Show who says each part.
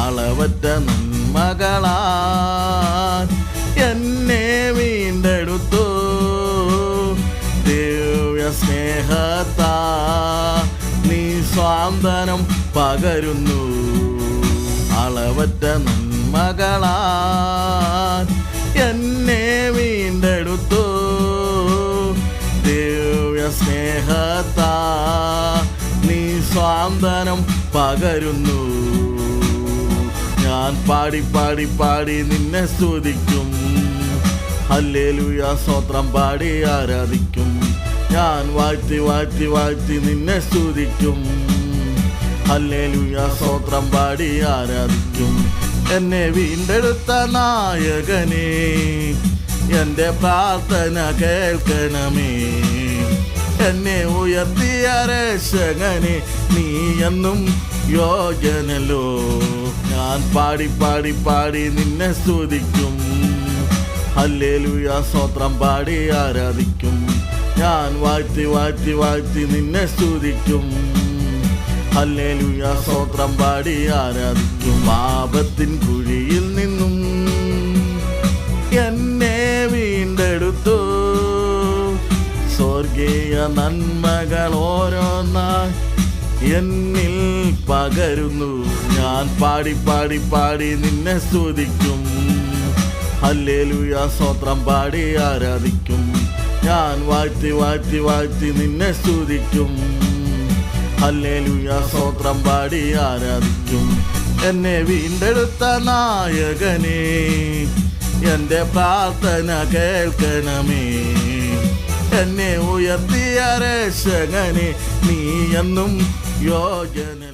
Speaker 1: അളവറ്റ നന്മകളാൽ എന്നെ വീണ്ടെടുത്തു. ദിവ്യ സ്നേഹത്താ നീ സ്വാന്തനം പകരുന്നു. അളവറ്റ നന്മകളാൽ എന്നെ വീണ്ടെടുത്തു. ദിവ്യ സ്നേഹത്താ നീ സ്വാന്തനം പകരുന്നു. ഞാൻ പാടി പാടി പാടി നിന്നെ സ്തുതിക്കും. ഹല്ലേലൂയ സ്തോത്രം പാടി ആരാധിക്കും. ഞാൻ വാഴ്ത്തി വാഴ്ത്തി വാഴ്ത്തി നിന്നെ സ്തുതിക്കും. ഹല്ലേലൂയ സ്തോത്രം പാടി ആരാധിക്കും. എന്നെ വീണ്ടെടുത്ത നായകനേ, എൻ്റെ പ്രാർത്ഥന കേൾക്കണമേ. എന്നെ ഉയർത്തിയ രക്ഷകനെ, നീ എന്നും യോഗ്യനല്ലോ. ഞാൻ പാടി പാടി പാടി നിന്നെ സ്തുതിക്കും. ഹല്ലേലൂയ സ്തോത്രം പാടി ആരാധിക്കും. ഞാൻ വാഴ്ത്തി വാഴ്ത്തി വാഴ്ത്തി നിന്നെ സ്തുതിക്കും. ഹല്ലേലൂയ സ്തോത്രം പാടി ആരാധിക്കും. പാപത്തിൻ കുഴിയിൽ നിന്നും എന്നെ വീണ്ടെടുത്തു. സ്വർഗീയ നന്മകൾ ഓരോന്നായി എന്നിൽ പകരുന്നു. ഞാൻ പാടി പാടി പാടി നിന്നെ സ്തുതിക്കും. ഹല്ലേലൂയ സ്തോത്രം പാടി ആരാധിക്കും. ഞാൻ വാഴ്ത്തി വാഴ്ത്തി വാഴ്ത്തി നിന്നെ സ്തുതിക്കും. ഹല്ലേലൂയ സ്തോത്രം പാടി ആരാധിക്കും. എന്നെ വീണ്ടെടുത്ത നായകനേ, എൻ്റെ പ്രാർത്ഥന കേൾക്കണമേ. എന്നെ ഉയർത്തിയ രക്ഷകനെ, നീ എന്നും യോഗ്യൻ.